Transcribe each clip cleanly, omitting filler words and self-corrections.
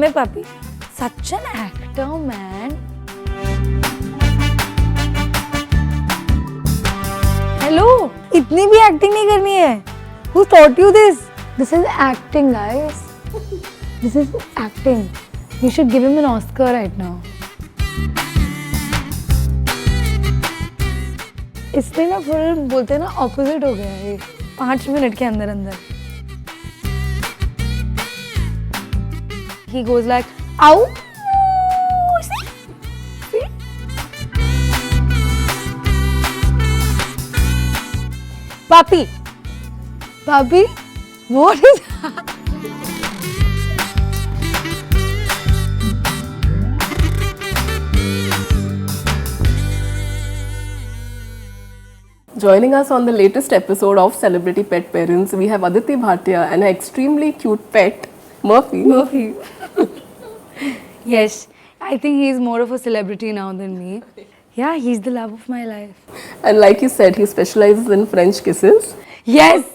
Come here, puppy. Such an actor, man. Hello. इतनी भी acting नहीं करनी है. Who taught you this? This is acting, guys. This is acting. You should give him an Oscar right now. इसलिए ना full बोलते हैं ना ऑपोजिट हो गया है 5 मिनट के अंदर अंदर. He goes like, ow. See? Puppy. Puppy? What is that? Joining us on the latest episode of Celebrity Pet Parents, we have Aditi Bhatia and an extremely cute pet, Murphy. Murphy. Yes, I think he's more of a celebrity now than me. Yeah, he's the love of my life. And like you said, he specializes in French kisses. Yes,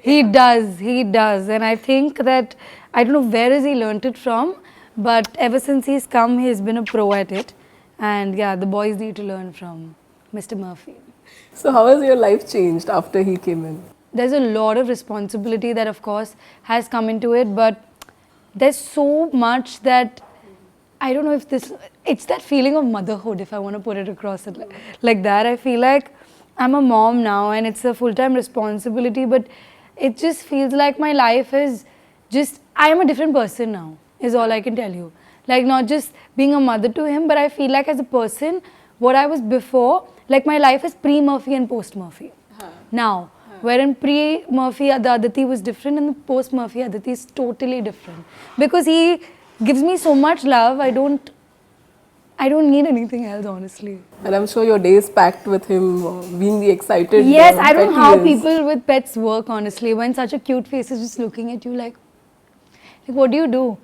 he does. He does. And I think that, I don't know where has he learnt it from, but ever since he's come, he's been a pro at it. And yeah, the boys need to learn from Mr. Murphy. So how has your life changed after he came in? There's a lot of responsibility that of course has come into it, but there's so much that I don't know if this, it's that feeling of motherhood, if I want to put it across it like that. I feel like I'm a mom now and it's a full-time responsibility, but it just feels like my life is just, I am a different person now, is all I can tell you. Like not just being a mother to him, but I feel like as a person, what I was before, like my life is pre-Murphy and post-Murphy. Now, wherein pre-Murphy, the Aditi was different and the post-Murphy Aditi is totally different. Because he gives me so much love, I don't need anything else, honestly. And I'm sure your day is packed with him being the excited Yes, I don't know how pet he is. people with pets work, honestly. When such a cute face is just looking at you like what do you do?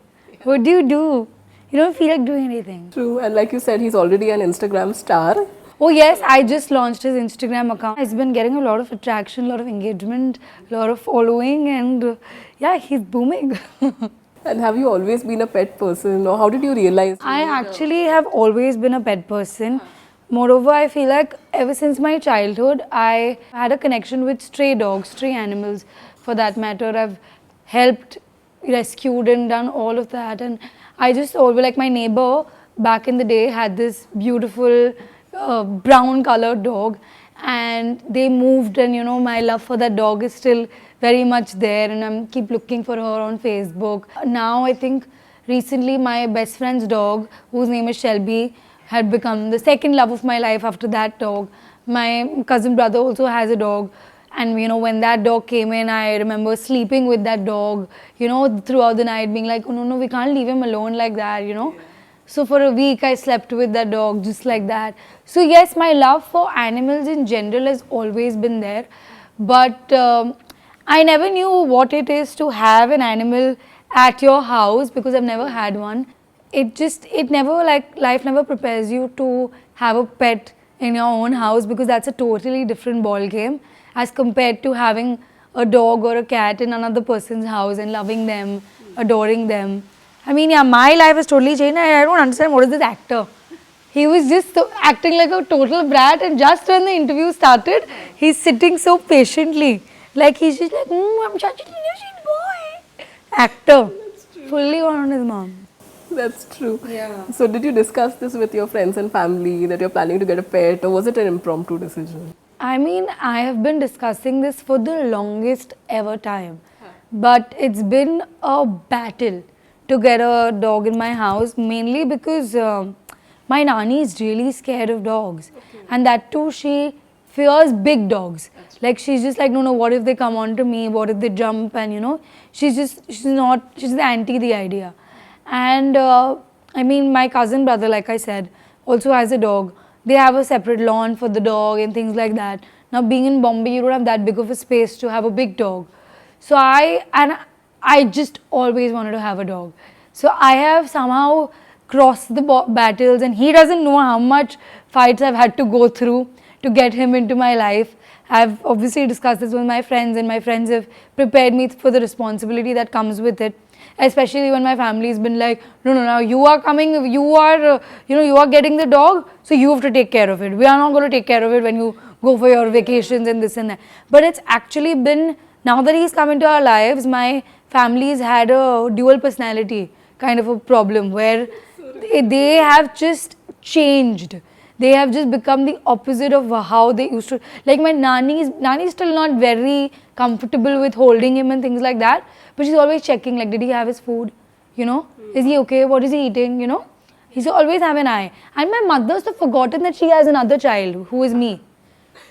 What do you do? You don't feel like doing anything. True, and like you said, he's already an Instagram star. Oh yes, I just launched his Instagram account. He's been getting a lot of attraction, a lot of engagement, a lot of following, and yeah, he's booming. And have you always been a pet person, or how did you realize? I actually have always been a pet person. Moreover, I feel like ever since my childhood, I had a connection with stray dogs, stray animals for that matter. I've helped, rescued and done all of that. And I just always, like my neighbor back in the day had this beautiful brown colored dog, and they moved, and you know my love for that dog is still very much there, and I'm keep looking for her on Facebook. Now I think recently my best friend's dog, whose name is Shelby, had become the second love of my life after that dog. My cousin brother also has a dog, and you know when that dog came in, I remember sleeping with that dog, you know, throughout the night, being like, oh no, we can't leave him alone like that, you know. So for a week I slept with that dog just like that. So yes, my love for animals in general has always been there, but I never knew what it is to have an animal at your house because I've never had one. It never, like life never prepares you to have a pet in your own house because that's a totally different ball game as compared to having a dog or a cat in another person's house and loving them, adoring them. I mean, yeah, my life has totally changed. I don't understand what is this actor. He was just acting like a total brat, and just when the interview started, he's sitting so patiently. Like he's just like, I'm such a innocent boy. Actor. Fully on his mom. That's true. Yeah. So did you discuss this with your friends and family that you're planning to get a pet, or was it an impromptu decision? I mean, I have been discussing this for the longest ever time. But it's been a battle to get a dog in my house, mainly because my nani is really scared of dogs. Okay. And that too, she fears big dogs. Like she's just like, no, what if they come on to me? What if they jump? And you know, she's the anti the idea. And I mean, my cousin brother, like I said, also has a dog. They have a separate lawn for the dog and things like that. Now being in Bombay, you don't have that big of a space to have a big dog. So I just always wanted to have a dog. So I have somehow crossed the battles, and he doesn't know how much fights I've had to go through to get him into my life. I've obviously discussed this with my friends, and my friends have prepared me for the responsibility that comes with it. Especially when my family's been like, no, now you are coming, you are, you are getting the dog, so you have to take care of it. We are not going to take care of it when you go for your vacations and this and that. But it's actually been, now that he's come into our lives, my family's had a dual personality kind of a problem where they have just changed. They have just become the opposite of how they used to. Like my nanny's still not very comfortable with holding him and things like that. But she's always checking, like, did he have his food? Is he okay? What is he eating? He's always have an eye. And my mother's forgotten that she has another child who is me.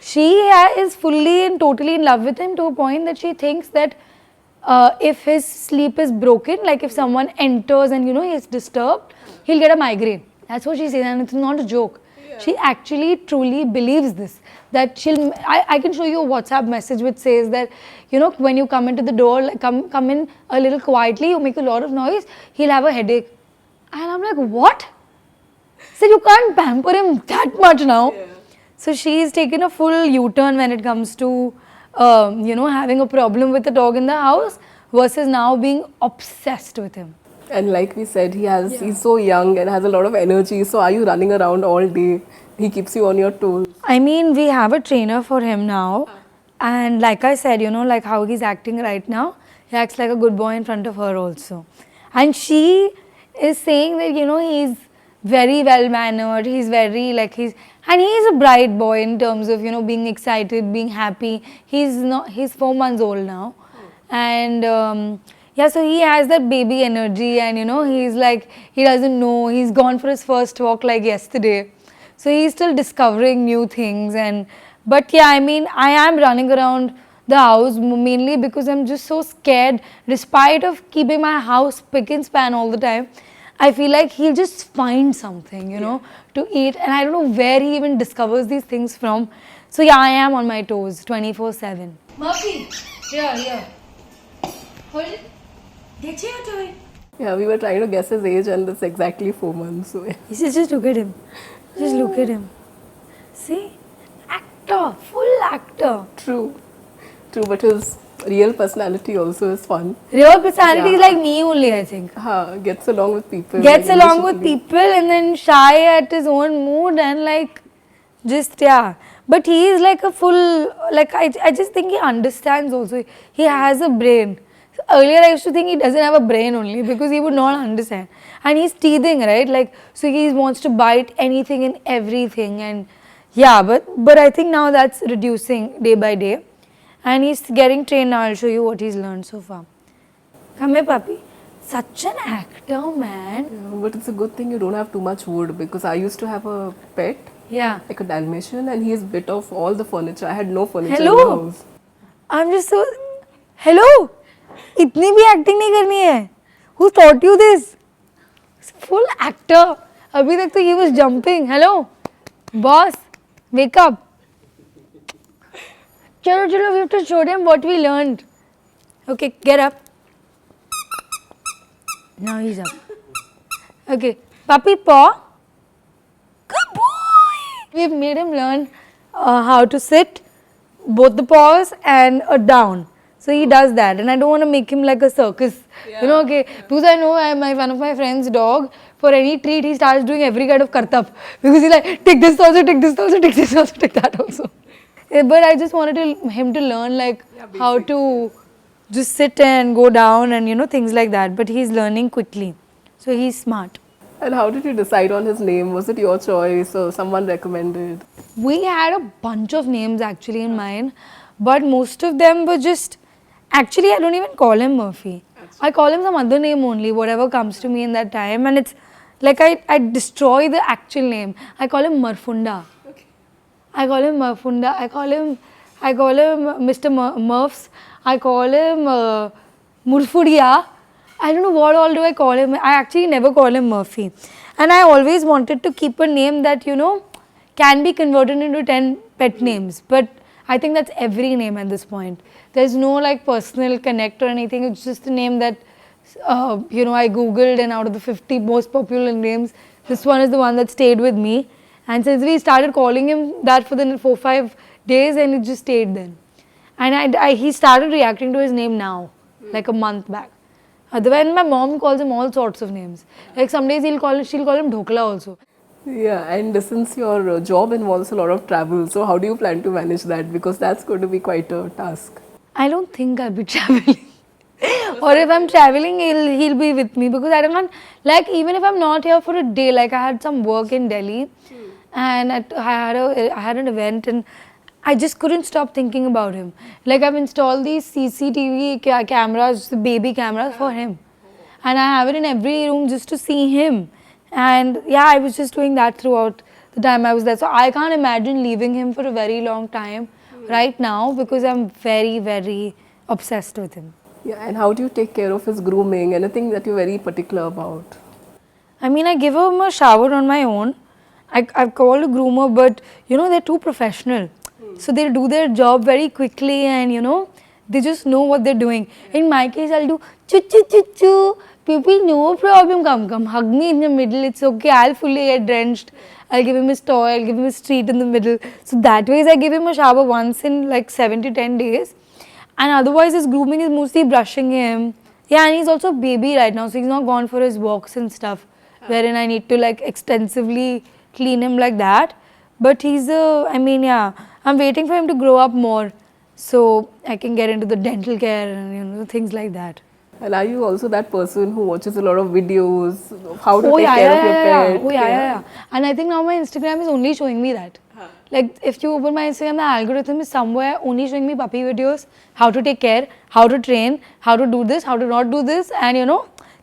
She is fully and totally in love with him to a point that she thinks that if his sleep is broken, like if someone enters and he's disturbed, he'll get a migraine. That's what she says, and it's not a joke. She actually truly believes this. That I can show you a WhatsApp message which says that, when you come into the door, like, come in a little quietly, you make a lot of noise, he'll have a headache. And I'm like, what? So you can't pamper him that much now. Yeah. So she's taken a full U-turn when it comes to, having a problem with the dog in the house versus now being obsessed with him. And like we said, he's so young and has a lot of energy. So are you running around all day? He keeps you on your toes. I mean, we have a trainer for him now. And like I said, like how he's acting right now, he acts like a good boy in front of her also. And she is saying that, he's very well mannered. He's very and he's a bright boy in terms of, being excited, being happy. He's 4 months old now. And so he has that baby energy, and he's like, he doesn't know, he's gone for his first walk like yesterday. So he's still discovering new things. But I mean, I am running around the house mainly because I'm just so scared. Despite of keeping my house spick and span all the time, I feel like he'll just find something, to eat. And I don't know where he even discovers these things from. So I am on my toes 24/7. Murphy, here. Hold it. Get your toy. Yeah, we were trying to guess his age, and it's exactly 4 months. So. Just look at him. Just look at him. See? Actor. Full actor. True, but his real personality also is fun. Real personality is like me only, I think. Gets along with people. Gets along with people and then shy at his own mood and But he is like a full, I just think he understands also. He has a brain. Earlier I used to think he doesn't have a brain only because he would not understand. And he's teething, right? So he wants to bite anything and everything. And but I think now that's reducing day by day. And he's getting trained now. I'll show you what he's learned so far. Come here, puppy. Such an actor, man. Yeah, but it's a good thing you don't have too much wood, because I used to have a pet. Yeah. Like a Dalmatian, and he's bit off all the furniture. I had no furniture Hello. in the house. I'm just so... Hello. इतनी भी acting नहीं करनी है. Who taught you this? Full actor. अभी तक तो he was jumping. Hello. Boss. Wake up. Chalo, we have to show them what we learned. Okay, get up. Now he's up. Okay, puppy paw. Good boy. We've made him learn how to sit, both the paws and down. So he does that, and I don't want to make him like a circus. Yeah. Okay, because I know one of my friend's dog, for any treat he starts doing every kind of kartab. Because he's like, take this also, take this also, take this also, take that also. But I just wanted him to learn how to just sit and go down and things like that. But he's learning quickly. So he's smart. And how did you decide on his name? Was it your choice or someone recommended? We had a bunch of names actually in mind. But most of them were just... Actually, I don't even call him Murphy. I call him some other name only, whatever comes to me in that time. And it's like I destroy the actual name. I call him Murfunda. I call him Murfunda. I call him Mr. Murphs. I call him Murfudia. I don't know what all do I call him. I actually never call him Murphy. And I always wanted to keep a name that, can be converted into 10 pet names. But I think that's every name at this point. There's no personal connect or anything. It's just a name that, I Googled, and out of the 50 most popular names, this one is the one that stayed with me. And since we started calling him that for the 4-5 days, and it just stayed then. And he started reacting to his name now, like a month back. Otherwise, my mom calls him all sorts of names. Like some days she'll call him Dhokla also. Yeah, and since your job involves a lot of travel, so how do you plan to manage that? Because that's going to be quite a task. I don't think I'll be traveling. Or if I'm traveling, he'll be with me, because I don't want, like, even if I'm not here for a day, like I had some work in Delhi and I had an event, and I just couldn't stop thinking about him. Like I've installed these CCTV cameras, the baby cameras for him, and I have it in every room just to see him. And yeah, I was just doing that throughout the time I was there. So I can't imagine leaving him for a very long time right now, because I'm very, very obsessed with him. Yeah, and how do you take care of his grooming? Anything that you're very particular about? I mean, I give him a shower on my own. I've called a groomer, but they're too professional. So they do their job very quickly, and they just know what they're doing. In my case, I'll do choo choo choo choo. People, no problem, come, hug me in the middle, it's okay, I'll fully get drenched. I'll give him his toy, I'll give him his treat in the middle. So that way, I give him a shower once in like 7 to 10 days. And otherwise, his grooming is mostly brushing him. Yeah, and he's also a baby right now, so he's not gone for his walks and stuff, wherein I need to like extensively clean him like that. But he's I'm waiting for him to grow up more, so I can get into the dental care and things like that. And are you also that person who watches a lot of videos of how to take care of your pet? Yeah. And I think now my Instagram is only showing me that. Like if you open my Instagram, the algorithm is somewhere only showing me puppy videos, how to take care, how to train, how to do this, how to not do this, and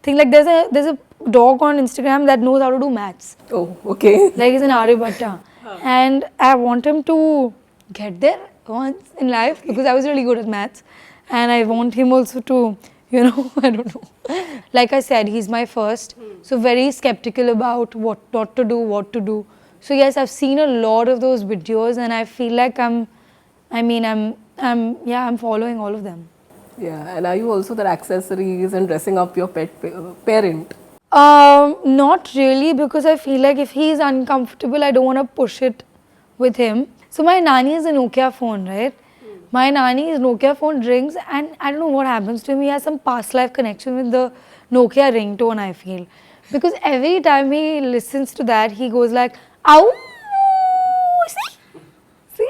things like there's a dog on Instagram that knows how to do maths. Oh, okay. Like he's an Aditi Bhatia. And I want him to get there once in life, because I was really good at maths, and I want him also to I don't know. Like I said, he's my first, so very skeptical about what not to do, what to do. So yes, I've seen a lot of those videos, and I feel like I'm following all of them. Yeah, and are you also the accessories and dressing up your pet parent? Not really, because I feel like if he's uncomfortable, I don't want to push it with him. So my nanny is a Nokia phone, right? My nanny's Nokia phone rings, and I don't know what happens to him. He has some past life connection with the Nokia ringtone, I feel. Because every time he listens to that, he goes like, ow, see?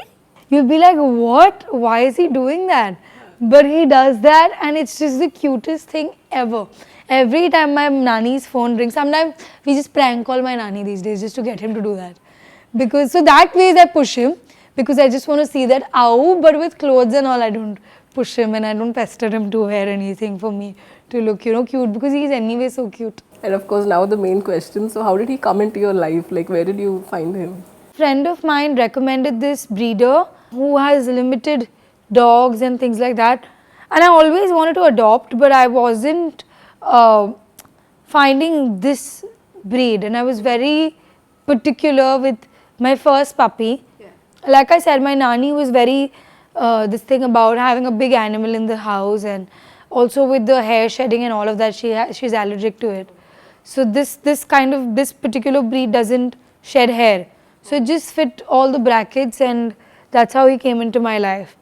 You'll be like, what? Why is he doing that? But he does that, and it's just the cutest thing ever. Every time my nanny's phone rings, sometimes we just prank call my nanny these days just to get him to do that. Because, so that way I push him. Because I just want to see that ow, but with clothes and all, I don't push him and I don't pester him to wear anything for me to look, cute, because he's anyway so cute. And of course, now the main question, so how did he come into your life? Like, where did you find him? Friend of mine recommended this breeder who has limited dogs and things like that. And I always wanted to adopt, but I wasn't finding this breed. And I was very particular with my first puppy. Like I said, my nanny was very this thing about having a big animal in the house, and also with the hair shedding and all of that, she's allergic to it. So this particular breed doesn't shed hair, so it just fit all the brackets, and that's how he came into my life.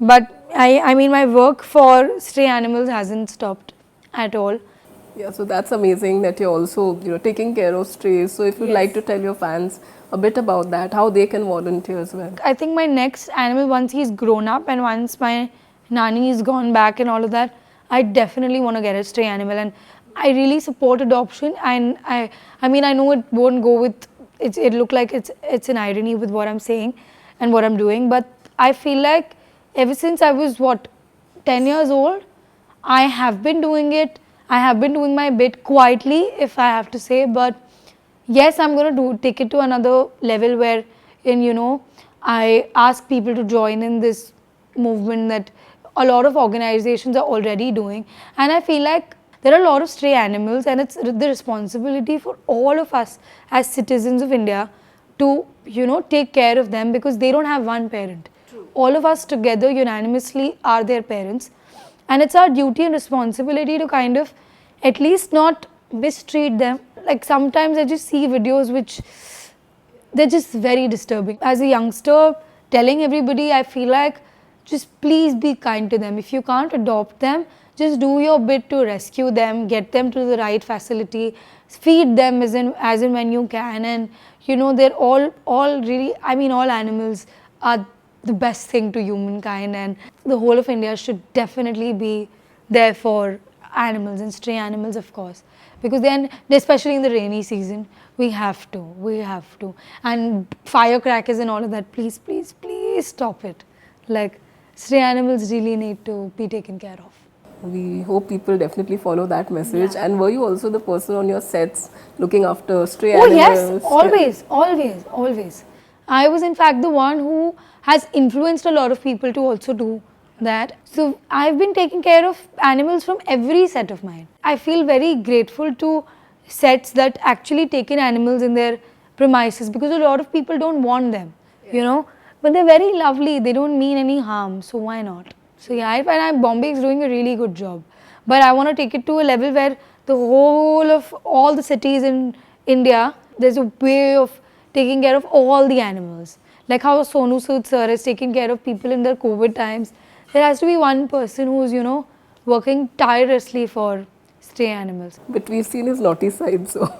But I mean, my work for stray animals hasn't stopped at all. Yeah, so that's amazing that you're also taking care of strays. So if you'd like to tell your fans a bit about that, how they can volunteer as well. I think my next animal, once he's grown up and once my nanny is gone back and all of that, I definitely want to get a stray animal, and I really support adoption. And I mean, I know it won't go with it look like it's an irony with what I'm saying and what I'm doing, but I feel like ever since I was 10 years old, I have been doing it. I have been doing my bit quietly, if I have to say, but yes, I'm going to take it to another level where I ask people to join in this movement that a lot of organizations are already doing. And I feel like there are a lot of stray animals, and it's the responsibility for all of us as citizens of India to take care of them, because they don't have one parent. True. All of us together unanimously are their parents, and it's our duty and responsibility to kind of at least not mistreat them. Like sometimes I just see videos which they're just very disturbing. As a youngster, telling everybody, I feel like just please be kind to them. If you can't adopt them, just do your bit to rescue them, get them to the right facility, feed them as in when you can. And you know, they're all really, I mean, all animals are the best thing to humankind, and the whole of India should definitely be there for animals and stray animals, of course, because then, especially in the rainy season, we have to. And firecrackers and all of that, please stop it. Like, stray animals really need to be taken care of. We hope people definitely follow that message. And were you also the person on your sets looking after stray animals? Oh yes, always. I was in fact the one who has influenced a lot of people to also do that. So I've been taking care of animals from every set of mine. I feel very grateful to sets that actually take in animals in their premises, because a lot of people don't want them, you know, but they're very lovely, they don't mean any harm, so why not? So yeah, Bombay is doing a really good job, but I want to take it to a level where the whole of all the cities in India, there's a way of taking care of all the animals. Like how Sonu Sood sir is taking care of people in their COVID times. There has to be one person who's, you know, working tirelessly for stray animals. But we've seen his naughty side, so.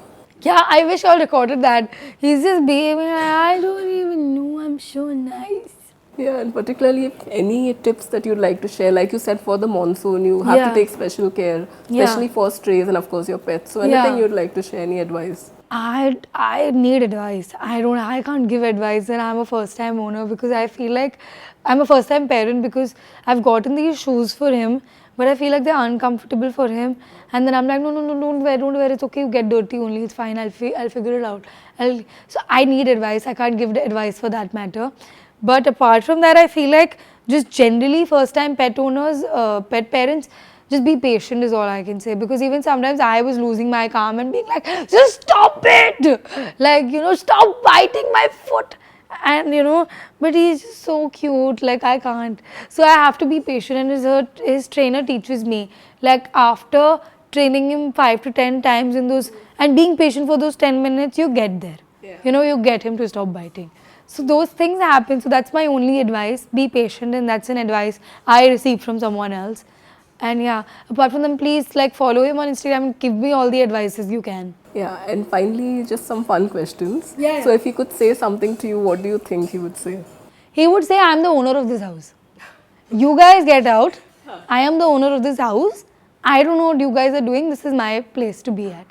Yeah, I wish I recorded that. He's just behaving like, I don't even know, I'm so nice. Yeah, and particularly if any tips that you'd like to share, like you said, for the monsoon, you have to take special care, especially for strays and of course your pets. So anything you'd like to share, any advice? I need advice. I can't give advice, and I'm a first time owner, because I feel like I'm a first time parent, because I've gotten these shoes for him, but I feel like they're uncomfortable for him, and then I'm like, no, don't wear, it's okay, you get dirty only, it's fine, I'll figure it out. So I need advice. I can't give advice for that matter. But apart from that, I feel like just generally first time pet owners, pet parents, just be patient is all I can say, because even sometimes I was losing my calm and being like, just stop it, like, you know, stop biting my foot, and you know, but he's just so cute, like I can't, so I have to be patient. And his trainer teaches me, like after training him 5 to 10 times in those and being patient for those 10 minutes, you get there, you know, you get him to stop biting. So those things happen. So that's my only advice, be patient, and that's an advice I received from someone else. And yeah, apart from them, please like follow him on Instagram and give me all the advices you can. Yeah, and finally, just some fun questions. Yeah. So if he could say something to you, what do you think he would say? He would say, I'm the owner of this house. You guys get out. I am the owner of this house. I don't know what you guys are doing. This is my place to be at.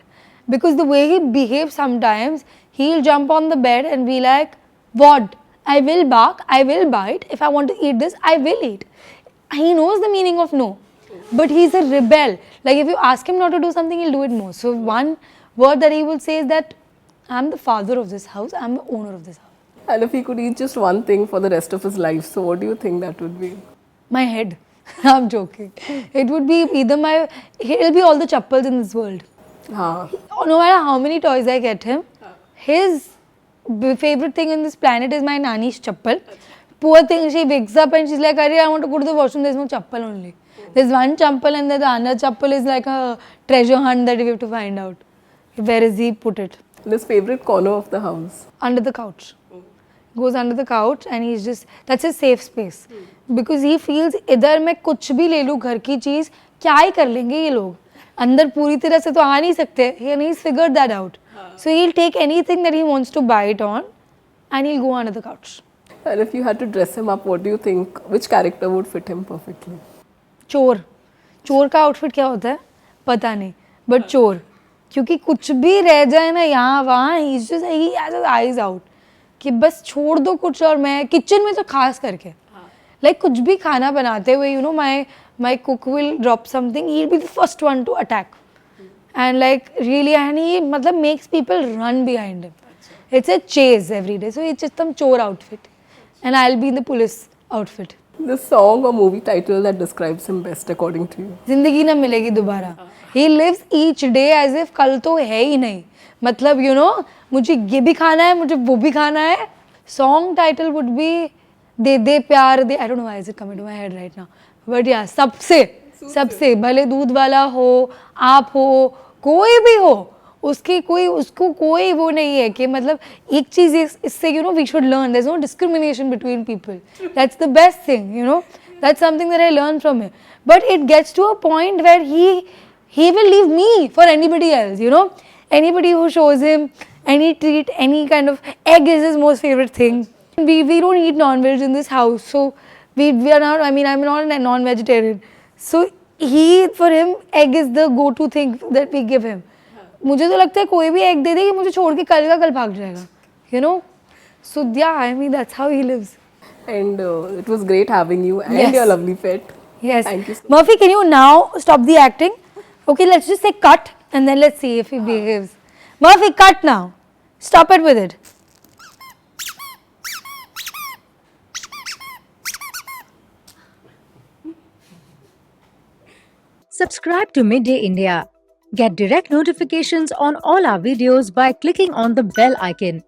Because the way he behaves sometimes, he'll jump on the bed and be like, what? I will bark, I will bite. If I want to eat this, I will eat. He knows the meaning of no. But he's a rebel. Like if you ask him not to do something, he'll do it more. So one word that he will say is that I'm the father of this house, I'm the owner of this house. And if he could eat just one thing for the rest of his life, so what do you think that would be? My head. I'm joking. It would be either it'll be all the chappals in this world. No matter how many toys I get him, his favorite thing in this planet is my nani's chappal. Poor thing, she wakes up and she's like, I want to go to the washroom, there's no chappal only. There's one chappal and then the other chappal is like a treasure hunt that we have to find out. Where is he put it? His favorite corner of the house? Under the couch. Goes under the couch and he's just, that's his safe space. Because he feels, इधर मैं कुछ भी ले लूँ घर की चीज़, क्या ही कर लेंगे ये लोग? अंदर पूरी तरह से तो आ नहीं सकते. He's figured that out. So he'll take anything that he wants to bite on and he'll go under the couch. And if you had to dress him up, what do you think, which character would fit him perfectly? चोर. चोर का outfit क्या होता है पता नहीं, but चोर, क्योंकि कुछ भी रह जाए ना यहाँ वहाँ, he has his eyes out कि बस छोड़ दो कुछ. और मैं किचन में तो खास करके like कुछ भी खाना बनाते हुए, you know, my cook will drop something, he'll be the first one to attack. And like really, and he मतलब makes people run behind him. It's a chase every day. So it's just some chore outfit, and I'll be in the police outfit. The song or movie title that describes him best according to you? जिंदगी ना मिलेगी दोबारा. He lives each day as if कल तो है ही नहीं. मतलब you know, मुझे ये भी खाना है, मुझे वो भी खाना है. Song title would be दे प्यार दे. I don't know why is it coming to my head right now. But yeah, सबसे भले दूध वाला हो, आप हो, कोई भी हो, उसको कोई वो नहीं है कि मतलब एक चीज़ इससे we should learn, there's no discrimination between people. That's the best thing, that's something that I learned from him. But it gets to a point where he will leave me for anybody else, anybody who shows him any treat, any kind of egg is his most favorite thing. We don't eat non-veg in this house, so we are not, I'm not a non-vegetarian, so for him egg is the go-to thing that we give him. मुझे तो लगता है कोई भी egg दे दे कि मुझे छोड़ के कल का कल भाग जाएगा, so yeah, that's how he lives. And it was great having you and Yes. your lovely pet. Yes. Thank you so Murphy, can you now stop the acting? Okay, let's just say cut and then let's see if he behaves. Murphy, cut now. Stop it with it. Subscribe to Midday India. Get direct notifications on all our videos by clicking on the bell icon.